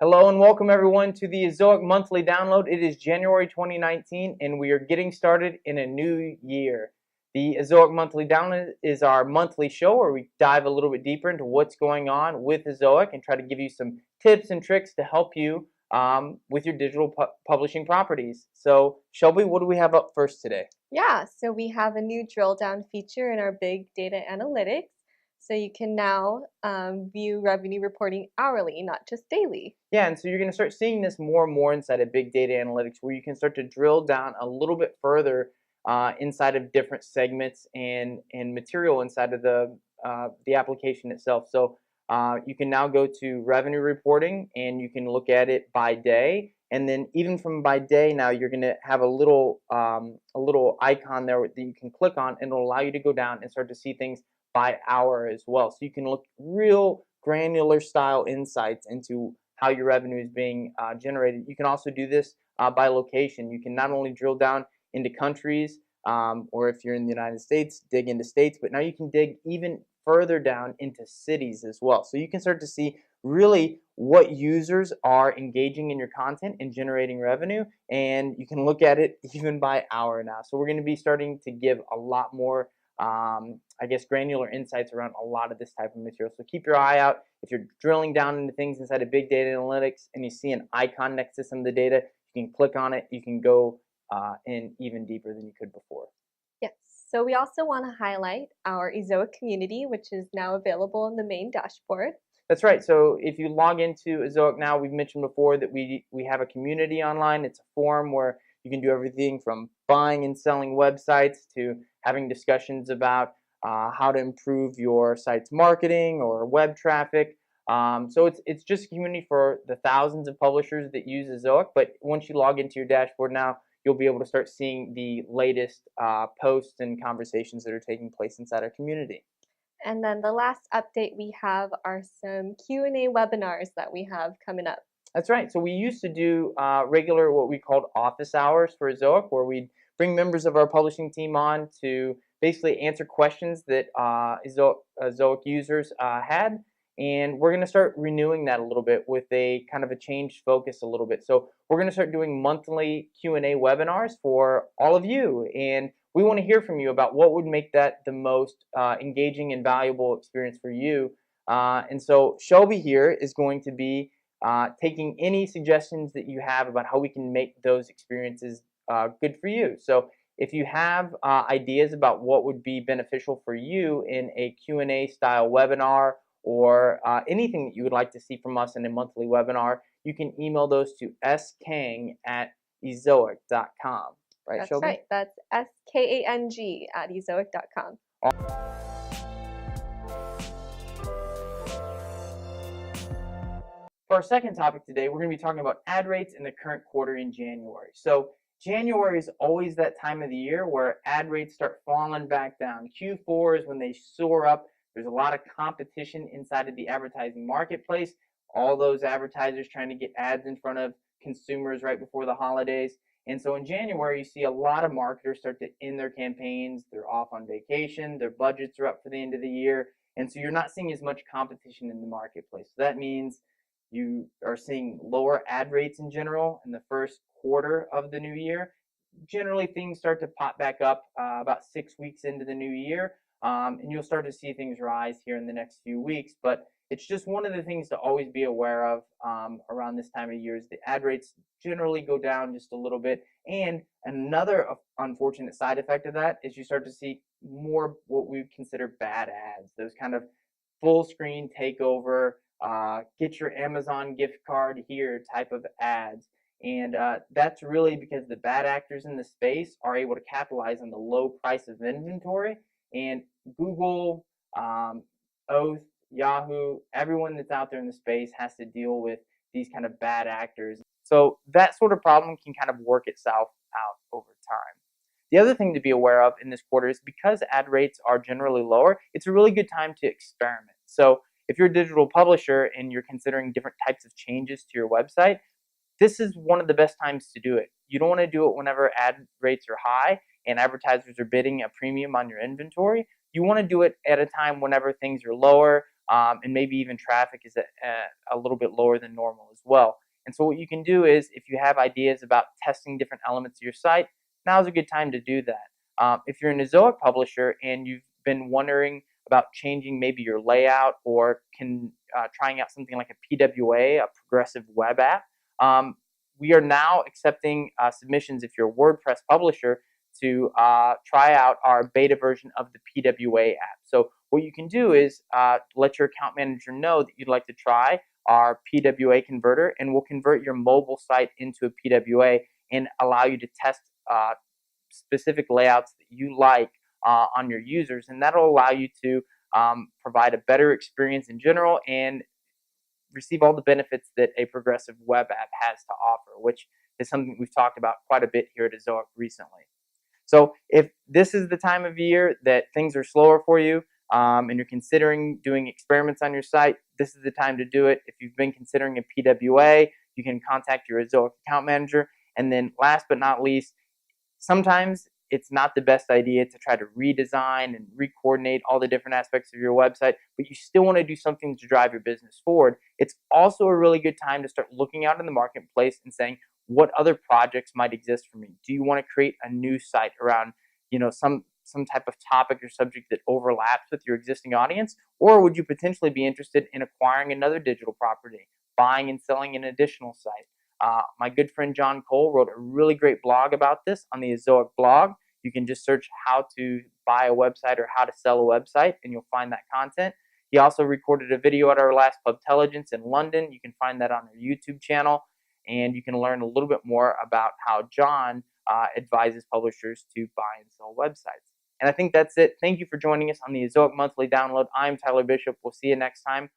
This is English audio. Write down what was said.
Hello and welcome everyone to the Ezoic Monthly Download. It is January 2019 and we are getting started in a new year. The Ezoic Monthly Download is our monthly show where we dive a little bit deeper into what's going on with Ezoic and try to give you some tips and tricks to help you with your digital publishing properties. So Shelby, what do we have up first today? Yeah, so we have a new drill down feature in our big data analytics. So you can now view revenue reporting hourly, not just daily. Yeah, and so you're going to start seeing this more and more inside of big data analytics where you can start to drill down a little bit further inside of different segments and material inside of the application itself. So you can now go to revenue reporting and you can look at it by day. And then even from by day now, you're going to have a little icon there that you can click on, and it'll allow you to go down and start to see things by hour as well. So you can look real granular style insights into how your revenue is being generated. You can also do this by location. You can not only drill down into countries, or if you're in the United States, dig into states, but now you can dig even further down into cities as well. So you can start to see really what users are engaging in your content and generating revenue, and you can look at it even by hour now. So we're going to be starting to give a lot more I guess granular insights around a lot of this type of material. So keep your eye out. If you're drilling down into things inside of big data analytics and you see an icon next to some of the data, you can click on it. You can go in even deeper than you could before. Yes, so we also want to highlight our Ezoic Community, which is now available in the main dashboard. That's right. So if you log into Ezoic now, we've mentioned before that we have a community online. It's a forum where you can do everything from buying and selling websites to having discussions about how to improve your site's marketing or web traffic. So it's just a community for the thousands of publishers that use Ezoic. But once you log into your dashboard now, you'll be able to start seeing the latest posts and conversations that are taking place inside our community. And then the last update we have are some Q&A webinars that we have coming up. That's right. So we used to do regular what we called office hours for Ezoic, where we'd bring members of our publishing team on to basically answer questions that Ezoic users had. And we're going to start renewing that a little bit with a kind of a changed focus a little bit. So we're going to start doing monthly Q&A webinars for all of you. And we want to hear from you about what would make that the most engaging and valuable experience for you. And so Shelby here is going to be taking any suggestions that you have about how we can make those experiences good for you. So if you have ideas about what would be beneficial for you in a Q&A style webinar or anything that you would like to see from us in a monthly webinar, you can email those to skang@ezoic.com. Right, That's Shelby? right. That's skang@ezoic.com. For our second topic today, we're going to be talking about ad rates in the current quarter in January. So January is always that time of the year where ad rates start falling back down. Q4 is when they soar up. There's a lot of competition inside of the advertising marketplace. All those advertisers trying to get ads in front of consumers right before the holidays. And so in January, you see a lot of marketers start to end their campaigns. They're off on vacation. Their budgets are up for the end of the year. And so you're not seeing as much competition in the marketplace. So that means you are seeing lower ad rates in general in the first quarter of the new year. Generally, things start to pop back up about 6 weeks into the new year, and you'll start to see things rise here in the next few weeks. But it's just one of the things to always be aware of around this time of year is the ad rates generally go down just a little bit. And another unfortunate side effect of that is you start to see more what we consider bad ads, those kind of full screen takeover, get your Amazon gift card here type of ads. And that's really because the bad actors in the space are able to capitalize on the low price of inventory. And Google, Oath, Yahoo, everyone that's out there in the space has to deal with these kind of bad actors. So that sort of problem can kind of work itself out over time. The other thing to be aware of in this quarter is because ad rates are generally lower, it's a really good time to experiment. So if you're a digital publisher and you're considering different types of changes to your website, this is one of the best times to do it. You don't want to do it whenever ad rates are high and advertisers are bidding a premium on your inventory. You want to do it at a time whenever things are lower, and maybe even traffic is a little bit lower than normal as well. And so what you can do is, if you have ideas about testing different elements of your site, now's a good time to do that. If you're an Ezoic publisher and you've been wondering about changing maybe your layout, or trying out something like a PWA, a progressive web app, we are now accepting submissions if you're a WordPress publisher to try out our beta version of the PWA app. So what you can do is let your account manager know that you'd like to try our PWA converter, and we'll convert your mobile site into a PWA and allow you to test specific layouts that you like on your users, and that'll allow you to provide a better experience in general and receive all the benefits that a progressive web app has to offer, which is something we've talked about quite a bit here at Ezoic recently. So if this is the time of year that things are slower for you, and you're considering doing experiments on your site, this is the time to do it. If you've been considering a PWA, you can contact your Ezoic account manager. And then last but not least, sometimes it's not the best idea to try to redesign and re-coordinate all the different aspects of your website, but you still want to do something to drive your business forward. It's also a really good time to start looking out in the marketplace and saying, what other projects might exist for me? Do you want to create a new site around, some type of topic or subject that overlaps with your existing audience? Or would you potentially be interested in acquiring another digital property, buying and selling an additional site? My good friend John Cole wrote a really great blog about this on the Ezoic blog. You can just search how to buy a website or how to sell a website, and you'll find that content. He also recorded a video at our last Pubtelligence in London. You can find that on our YouTube channel, and you can learn a little bit more about how John advises publishers to buy and sell websites. And I think that's it. Thank you for joining us on the Ezoic Monthly Download. I'm Tyler Bishop. We'll see you next time.